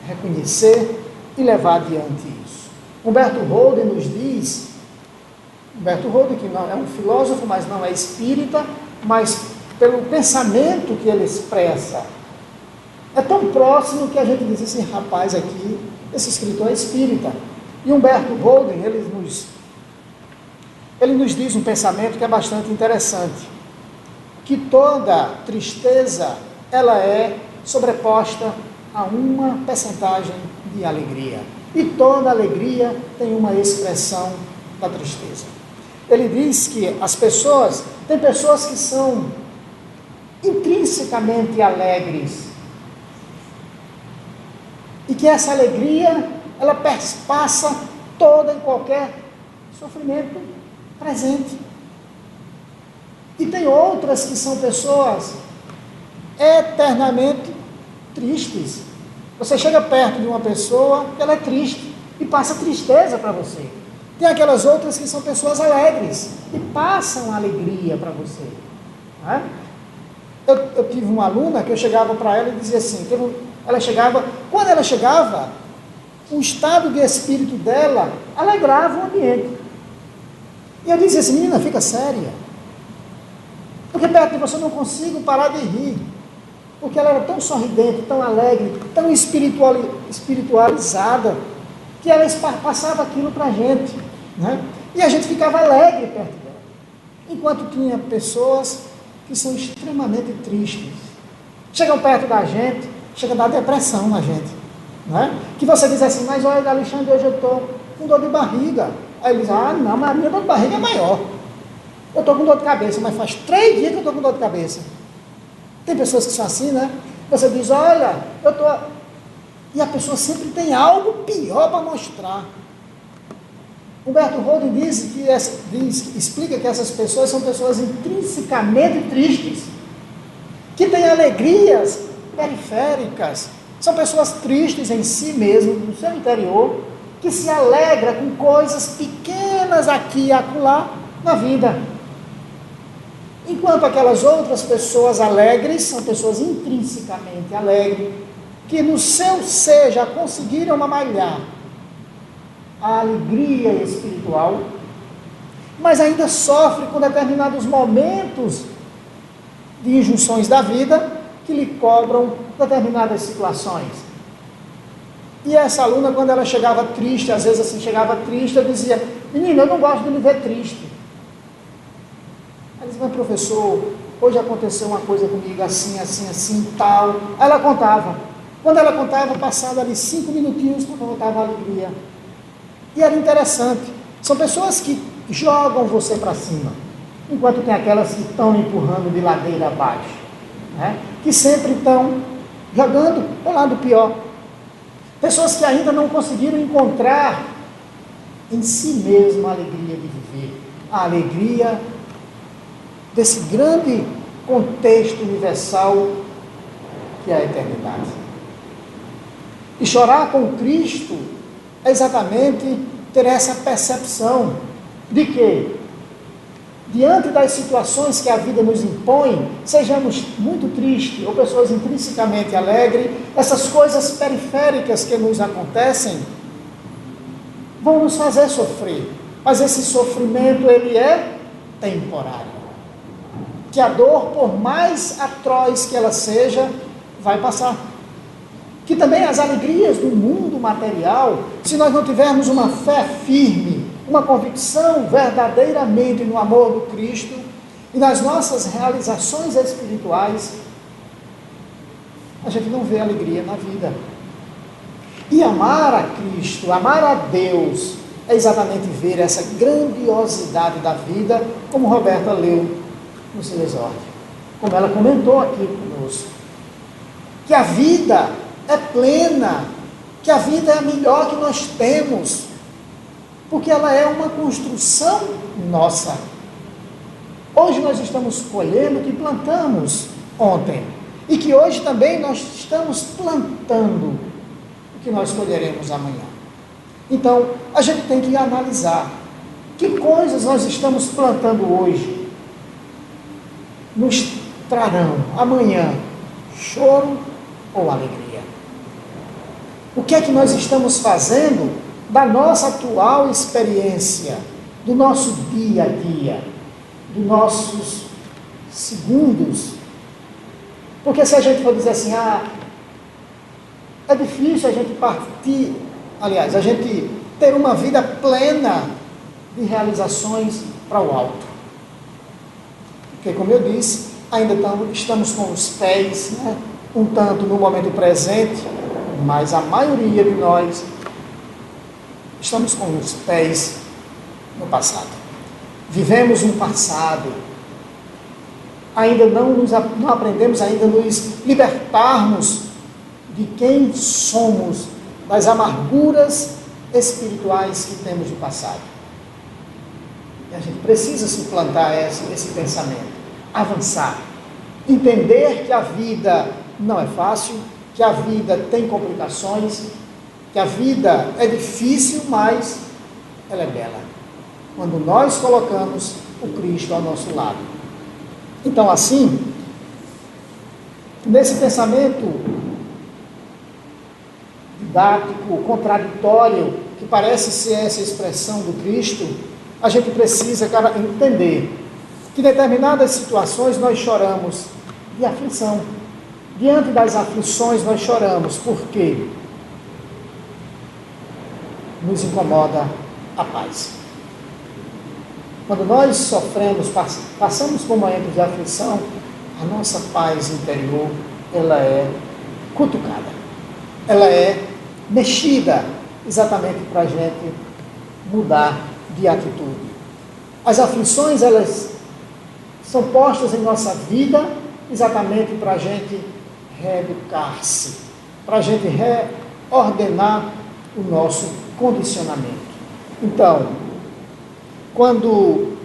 D: Reconhecer e levar adiante isso. Humberto Holden nos diz, Humberto Holden, que não é um filósofo, mas não é espírita, mas pelo pensamento que ele expressa, é tão próximo que a gente diz assim, rapaz, aqui, esse escritor é espírita. E Humberto Holden, ele nos diz um pensamento que é bastante interessante, que toda tristeza, ela é sobreposta a uma percentagem de alegria. E toda alegria tem uma expressão da tristeza. Ele diz que tem pessoas que são intrinsecamente alegres, e que essa alegria, ela perpassa toda e qualquer sofrimento presente. E tem outras que são pessoas eternamente tristes. Você chega perto de uma pessoa que ela é triste e passa tristeza para você. Tem aquelas outras que são pessoas alegres e passam alegria para você. Não é? Eu tive uma aluna que eu chegava para ela e dizia assim, quando ela chegava, o estado de espírito dela alegrava o ambiente. E eu dizia assim, menina, fica séria. Porque perto de você eu não consigo parar de rir. Porque ela era tão sorridente, tão alegre, tão espiritualizada, que ela passava aquilo para a gente. Né? E a gente ficava alegre perto dela. Enquanto tinha pessoas que são extremamente tristes. Chegam perto da gente, chega a dar depressão na gente. Né? Que você diz assim, mas olha, Alexandre, hoje eu estou com dor de barriga. Aí ele diz, ah, não, mas a minha dor de barriga é maior. Eu estou com dor de cabeça, mas faz 3 dias que eu estou com dor de cabeça. Tem pessoas que são assim, né? Você diz, olha, eu estou... E a pessoa sempre tem algo pior para mostrar. Humberto Holden explica que essas pessoas são pessoas intrinsecamente tristes, que têm alegrias periféricas, são pessoas tristes em si mesmo, no seu interior, que se alegra com coisas pequenas aqui e acolá na vida. Enquanto aquelas outras pessoas alegres, são pessoas intrinsecamente alegres, que no seu ser já conseguiram amalhar a alegria espiritual, mas ainda sofre com determinados momentos de injunções da vida que lhe cobram determinadas situações. E essa aluna, quando ela chegava triste, às vezes assim, chegava triste, eu dizia, menina, eu não gosto de me ver triste. Ela dizia, mas professor, hoje aconteceu uma coisa comigo assim, assim, assim, tal. Aí ela contava. Quando ela contava, passava ali 5 minutinhos, quando voltava a alegria. E era interessante. São pessoas que jogam você para cima, enquanto tem aquelas que estão empurrando de ladeira abaixo, né? Que sempre estão jogando o lado pior. Pessoas que ainda não conseguiram encontrar em si mesmo a alegria de viver, a alegria desse grande contexto universal que é a eternidade. E chorar com Cristo é exatamente ter essa percepção de que, diante das situações que a vida nos impõe, sejamos muito tristes ou pessoas intrinsecamente alegres, essas coisas periféricas que nos acontecem vão nos fazer sofrer, mas esse sofrimento ele é temporário. Que a dor, por mais atroz que ela seja, vai passar. Que também as alegrias do mundo material, se nós não tivermos uma fé firme, uma convicção verdadeiramente no amor do Cristo e nas nossas realizações espirituais, a gente não vê alegria na vida. E amar a Cristo, amar a Deus, é exatamente ver essa grandiosidade da vida, como Roberta leu no seu exórdio, como ela comentou aqui conosco, que a vida é plena, que a vida é a melhor que nós temos, porque ela é uma construção nossa. Hoje nós estamos colhendo o que plantamos ontem, e que hoje também nós estamos plantando o que nós colheremos amanhã. Então, a gente tem que analisar que coisas nós estamos plantando hoje nos trarão amanhã choro ou alegria. O que é que nós estamos fazendo da nossa atual experiência, do nosso dia a dia, dos nossos segundos? Porque se a gente for dizer assim, é difícil a gente partir, aliás, a gente ter uma vida plena de realizações para o alto. Porque, como eu disse, ainda estamos com os pés, né, um tanto no momento presente, mas a maioria de nós estamos com os pés no passado. Vivemos um passado. Ainda não aprendemos ainda a nos libertarmos de quem somos, das amarguras espirituais que temos no passado. E a gente precisa suplantar esse pensamento. avançar. Entender que a vida não é fácil, que a vida tem complicações, que a vida é difícil, mas ela é bela. Quando nós colocamos o Cristo ao nosso lado. Então, assim, nesse pensamento didático, contraditório, que parece ser essa expressão do Cristo, a gente precisa, cara, entender que em determinadas situações nós choramos de aflição. Diante das aflições nós choramos, porque nos incomoda a paz. Quando nós sofremos, passamos por momentos de aflição, a nossa paz interior, ela é cutucada, ela é mexida, exatamente para a gente mudar de atitude. As aflições, elas são postas em nossa vida exatamente para a gente reeducar-se, para a gente reordenar o nosso condicionamento. Então, quando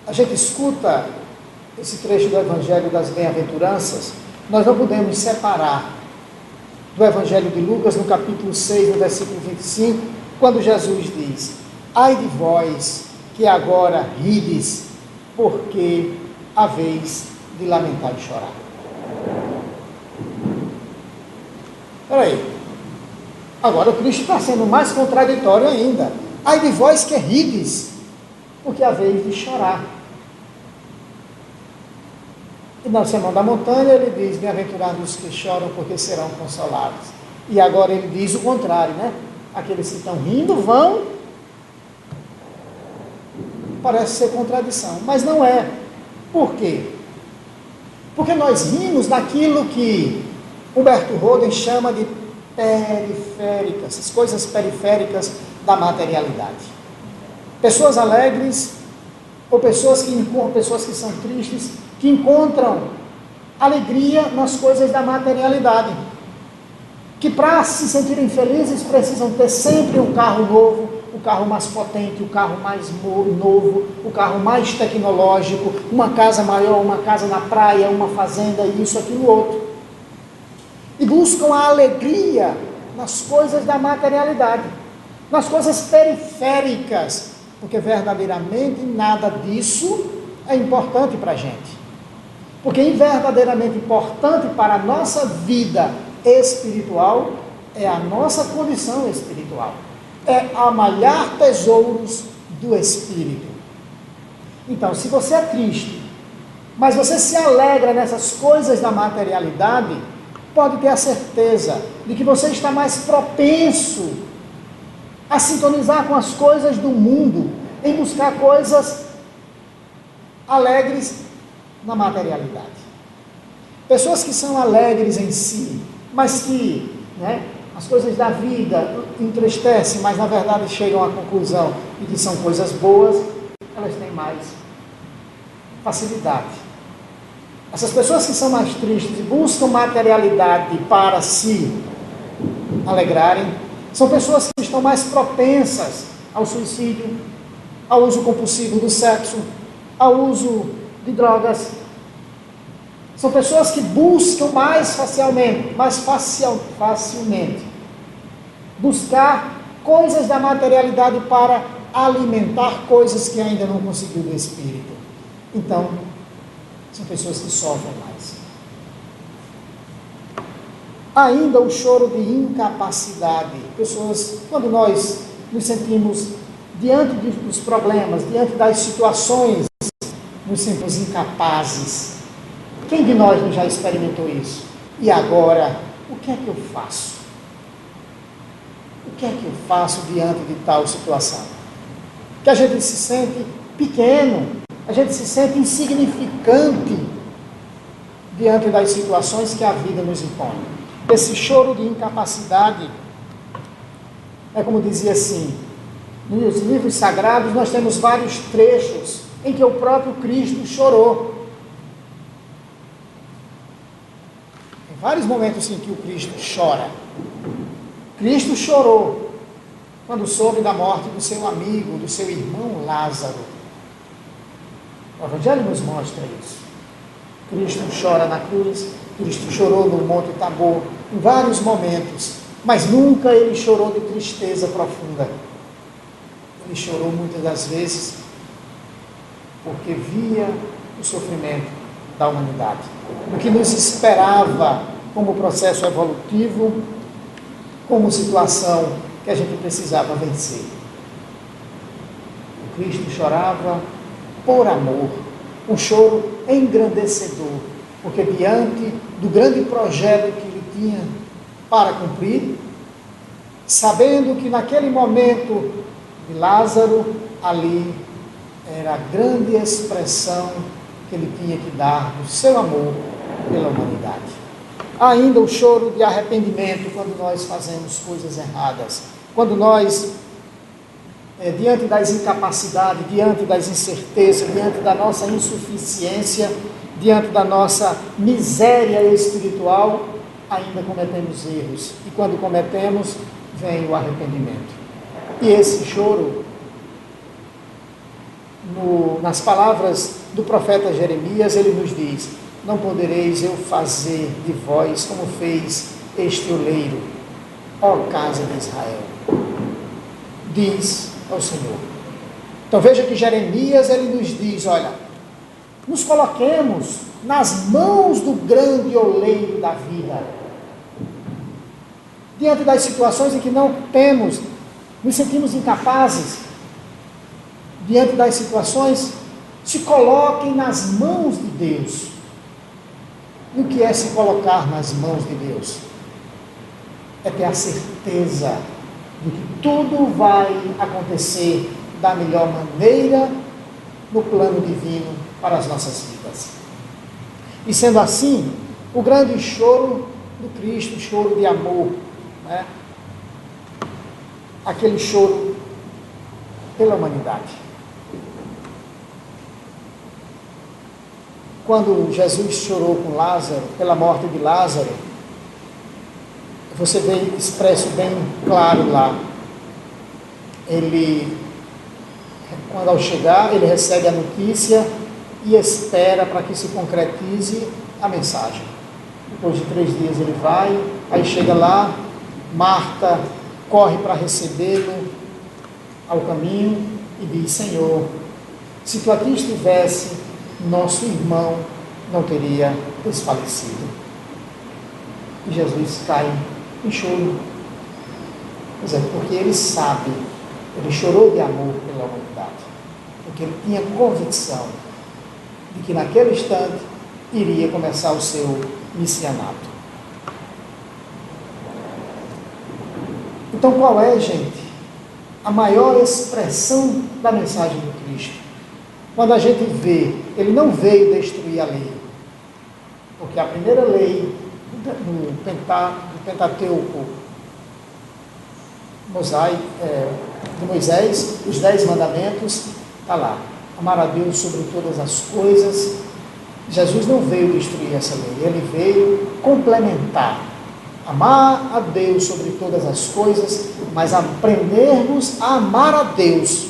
D: a gente escuta esse trecho do Evangelho das Bem-aventuranças, nós não podemos separar do Evangelho de Lucas, no capítulo 6, no versículo 25, quando Jesus diz: ai de vós que agora rides, porque haveis de lamentar e chorar. Espera aí. Agora o Cristo está sendo mais contraditório ainda. Ai de vós que rides, porque haveis de chorar. E no Sermão da Montanha ele diz: bem-aventurados os que choram, porque serão consolados. E agora ele diz o contrário, né? Aqueles que estão rindo vão. Parece ser contradição, mas não é. Por quê? Porque nós rimos daquilo que Humberto Roden chama de periféricas, as coisas periféricas da materialidade. Pessoas alegres, ou pessoas que são tristes, que encontram alegria nas coisas da materialidade, que para se sentirem felizes precisam ter sempre um carro novo, o carro mais potente, o carro mais novo, o carro mais tecnológico, uma casa maior, uma casa na praia, uma fazenda, isso, aquilo, outro. E buscam a alegria nas coisas da materialidade, nas coisas periféricas, porque verdadeiramente nada disso é importante para a gente. Porque verdadeiramente importante para a nossa vida espiritual é a nossa condição espiritual. É amalhar tesouros do Espírito. Então, se você é triste, mas você se alegra nessas coisas da materialidade, pode ter a certeza de que você está mais propenso a sintonizar com as coisas do mundo, em buscar coisas alegres na materialidade. Pessoas que são alegres em si, mas que as coisas da vida entristecem, mas na verdade chegam à conclusão de que são coisas boas, elas têm mais facilidade. Essas pessoas que são mais tristes e buscam materialidade para se alegrarem, são pessoas que estão mais propensas ao suicídio, ao uso compulsivo do sexo, ao uso de drogas. São pessoas que buscam mais facilmente buscar coisas da materialidade para alimentar coisas que ainda não conseguiu do Espírito. Então, são pessoas que sofrem mais. Ainda o choro de incapacidade. Pessoas, quando nós nos sentimos diante dos problemas, diante das situações, nos sentimos incapazes. Quem de nós não já experimentou isso? E agora, o que é que eu faço? O que é que eu faço diante de tal situação? Que a gente se sente pequeno, a gente se sente insignificante diante das situações que a vida nos impõe. Esse choro de incapacidade é como dizia assim, nos livros sagrados nós temos vários trechos em que o próprio Cristo chorou. Tem vários momentos em que o Cristo chora. Cristo chorou quando soube da morte do seu amigo, do seu irmão Lázaro. O Evangelho nos mostra isso. Cristo chora na cruz, Cristo chorou no Monte Tabor, em vários momentos, mas nunca ele chorou de tristeza profunda. Ele chorou muitas das vezes porque via o sofrimento da humanidade, o que nos esperava como processo evolutivo, como situação que a gente precisava vencer. O Cristo chorava por amor, um choro engrandecedor, porque diante do grande projeto que ele tinha para cumprir, sabendo que naquele momento de Lázaro, ali era a grande expressão que ele tinha que dar do seu amor pela humanidade. Há ainda o choro de arrependimento quando nós fazemos coisas erradas, quando nós, diante das incapacidades, diante das incertezas, diante da nossa insuficiência, diante da nossa miséria espiritual, ainda cometemos erros. E quando cometemos, vem o arrependimento. E esse choro, nas palavras do profeta Jeremias, ele nos diz: não podereis eu fazer de vós como fez este oleiro, ó casa de Israel, diz ao Senhor. Então veja que Jeremias, ele nos diz: olha, nos coloquemos nas mãos do grande oleiro da vida, diante das situações em que não temos, nos sentimos incapazes, diante das situações, se coloquem nas mãos de Deus. E o que é se colocar nas mãos de Deus? É ter a certeza de que tudo vai acontecer da melhor maneira no plano divino para as nossas vidas. E sendo assim, o grande choro do Cristo, o choro de amor, né? Aquele choro pela humanidade. Quando Jesus chorou com Lázaro, pela morte de Lázaro, você vê expresso bem claro lá. Ele, quando ao chegar, ele recebe a notícia e espera para que se concretize a mensagem. Depois de 3 dias ele vai, aí chega lá, Marta corre para recebê-lo ao caminho e diz: Senhor, se tu aqui estivesse, nosso irmão não teria desfalecido. E Jesus cai em choro. Pois é, porque ele sabe, ele chorou de amor pela humanidade, porque ele tinha convicção de que naquele instante iria começar o seu missianato. Então qual é, gente, a maior expressão da mensagem do Cristo? Quando a gente vê, ele não veio destruir a lei, porque a primeira lei do Pentateuco de Moisés, os 10 mandamentos, está lá: amar a Deus sobre todas as coisas. Jesus não veio destruir essa lei, ele veio complementar, amar a Deus sobre todas as coisas, mas aprendermos a amar a Deus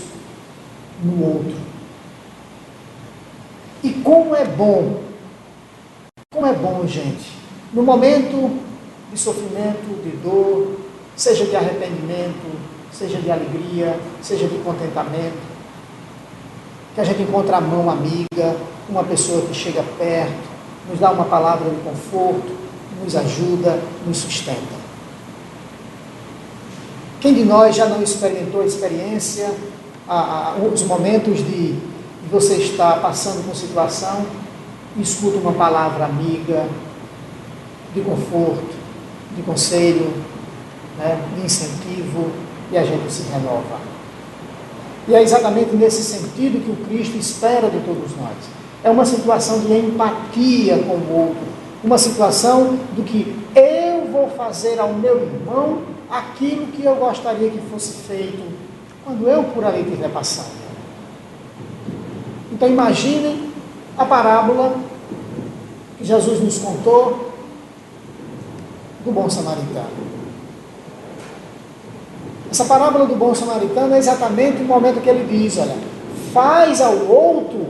D: no outro. E como é bom, gente, no momento de sofrimento, de dor, seja de arrependimento, seja de alegria, seja de contentamento, que a gente encontra a mão amiga, uma pessoa que chega perto, nos dá uma palavra de conforto, nos ajuda, nos sustenta. Quem de nós já não experimentou a experiência, os momentos de você estar passando por situação e escuta uma palavra amiga, de conforto, de conselho, né, de incentivo, e a gente se renova. E é exatamente nesse sentido que o Cristo espera de todos nós. É uma situação de empatia com o outro, uma situação do que eu vou fazer ao meu irmão aquilo que eu gostaria que fosse feito quando eu por ali estiver passando. Então imaginem a parábola que Jesus nos contou do bom samaritano. Essa parábola do bom samaritano é exatamente o momento que ele diz: olha, faz ao outro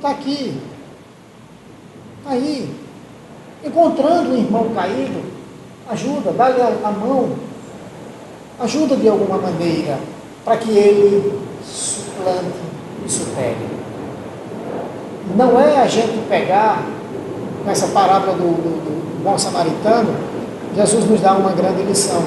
D: está aqui. Está aí. Encontrando um irmão caído, ajuda, dá-lhe a mão. Ajuda de alguma maneira, para que ele suplante e supere. Não é a gente pegar, nessa parábola do bom samaritano, Jesus nos dá uma grande lição.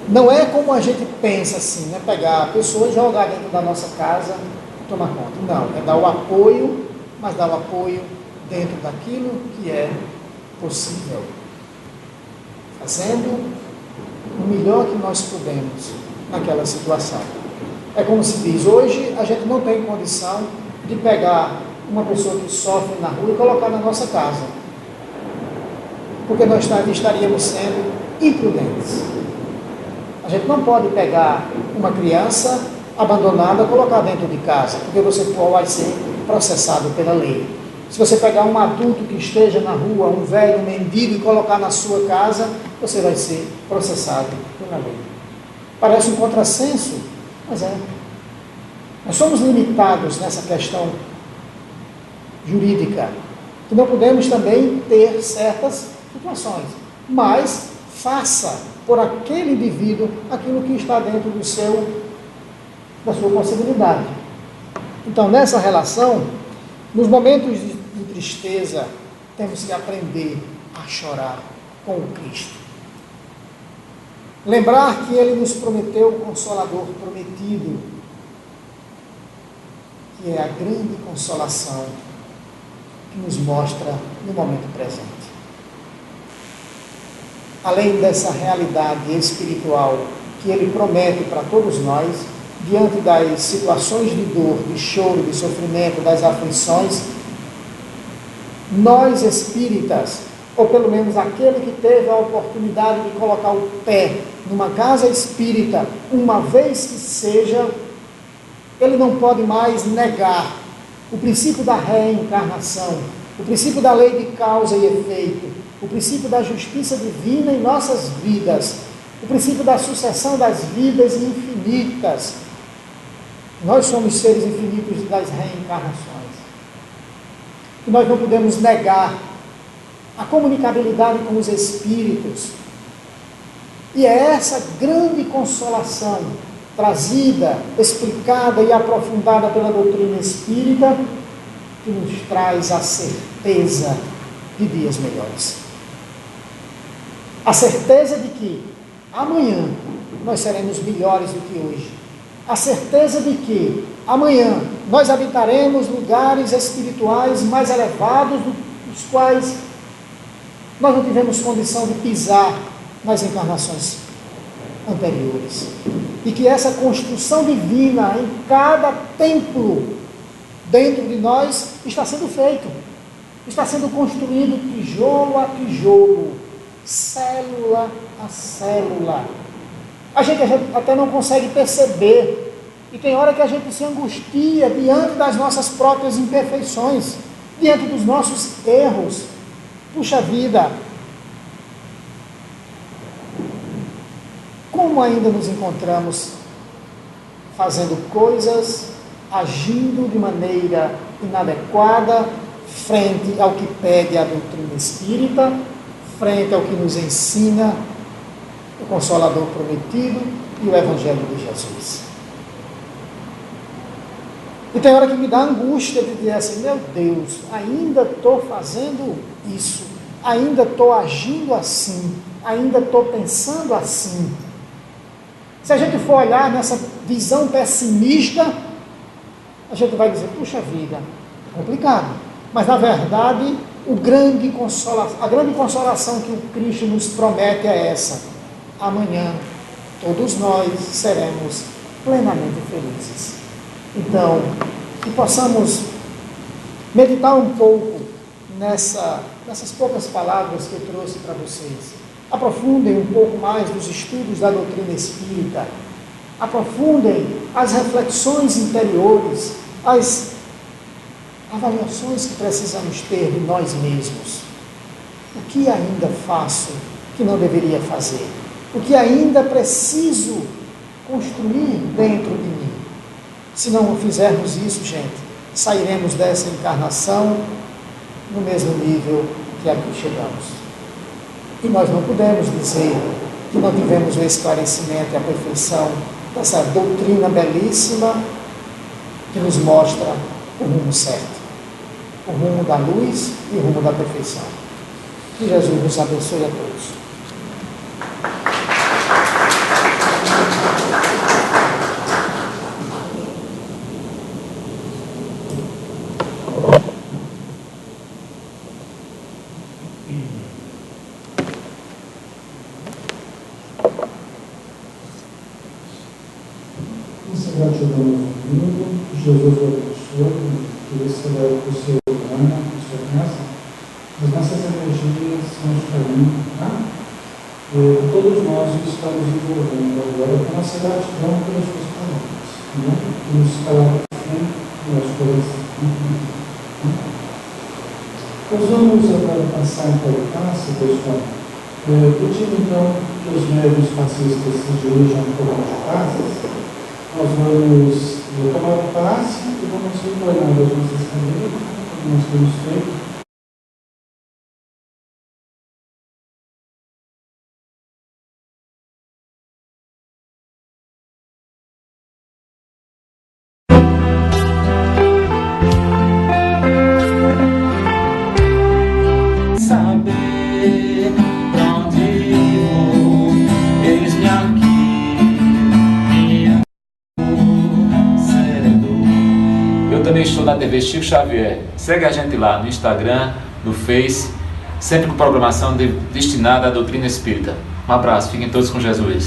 D: Não é como a gente pensa assim, né? Pegar a pessoa e jogar dentro da nossa casa e tomar conta. Não, é dar o apoio, mas dar o apoio dentro daquilo que é possível. Fazendo o melhor que nós podemos naquela situação. É como se diz, hoje a gente não tem condição de pegar uma pessoa que sofre na rua e colocar na nossa casa. Porque nós estaríamos sendo imprudentes. A gente não pode pegar uma criança abandonada e colocar dentro de casa, porque você vai ser processado pela lei. Se você pegar um adulto que esteja na rua, um velho, um mendigo, e colocar na sua casa, você vai ser processado pela lei. Parece um contrassenso, mas é. Nós somos limitados nessa questão jurídica, que não podemos também ter certas situações, mas faça por aquele indivíduo aquilo que está dentro da sua possibilidade. Então, nessa relação, nos momentos de tristeza, temos que aprender a chorar com o Cristo. Lembrar que Ele nos prometeu o Consolador prometido, que é a grande consolação que nos mostra no momento presente. Além dessa realidade espiritual que Ele promete para todos nós, diante das situações de dor, de choro, de sofrimento, das aflições, nós espíritas, ou pelo menos aquele que teve a oportunidade de colocar o pé numa casa espírita, uma vez que seja, ele não pode mais negar o princípio da reencarnação, o princípio da lei de causa e efeito, o princípio da justiça divina em nossas vidas, o princípio da sucessão das vidas infinitas. Nós somos seres infinitos das reencarnações. E nós não podemos negar a comunicabilidade com os espíritos. E é essa grande consolação trazida, explicada e aprofundada pela doutrina espírita que nos traz a certeza de dias melhores. A certeza de que amanhã nós seremos melhores do que hoje. A certeza de que amanhã nós habitaremos lugares espirituais mais elevados dos quais nós não tivemos condição de pisar nas encarnações anteriores. E que essa construção divina em cada templo dentro de nós está sendo feito. Está sendo construído tijolo a tijolo, célula a célula. A gente até não consegue perceber. E tem hora que a gente se angustia diante das nossas próprias imperfeições, diante dos nossos erros. Puxa vida! Como ainda nos encontramos fazendo coisas, agindo de maneira inadequada, frente ao que pede a doutrina espírita, frente ao que nos ensina o Consolador prometido e o Evangelho de Jesus. E tem hora que me dá angústia de dizer assim, meu Deus, ainda estou fazendo isso, ainda estou agindo assim, ainda estou pensando assim. Se a gente for olhar nessa visão pessimista, a gente vai dizer, puxa vida, é complicado. Mas na verdade, a grande consolação que o Cristo nos promete é essa. Amanhã, todos nós seremos plenamente felizes. Então, que possamos meditar um pouco nessas poucas palavras que eu trouxe para vocês. Aprofundem um pouco mais nos estudos da doutrina espírita. Aprofundem as reflexões interiores, as avaliações que precisamos ter de nós mesmos. O que ainda faço que não deveria fazer? O que ainda preciso construir dentro de mim? Se não fizermos isso, gente, sairemos dessa encarnação no mesmo nível que aqui chegamos. E nós não podemos dizer que não tivemos o esclarecimento e a perfeição dessa doutrina belíssima que nos mostra o rumo certo, o rumo da luz e o rumo da perfeição. Que Jesus nos abençoe a todos.
A: Gratidão ao mundo, Jesus abençoe, que esse celebra o seu ano, a sua bênção, as nossas energias são de caminho, tá? Todos nós estamos envolvendo agora com a nossa gratidão pelas suas palavras, né? Que nos calaram no nosso coração. Nós vamos agora passar em passe, pessoal, pedindo então que os médios passistas se dirijam ao programa de passes. Nós vamos tomar o passe e vamos retornar as nossas cadeiras, como nós temos feito.
E: Saber pra onde vou, eis-me aqui. Eu também estou na TV Chico Xavier. Segue a gente lá no Instagram, no Face, sempre com programação destinada à doutrina espírita. Um abraço, fiquem todos com Jesus.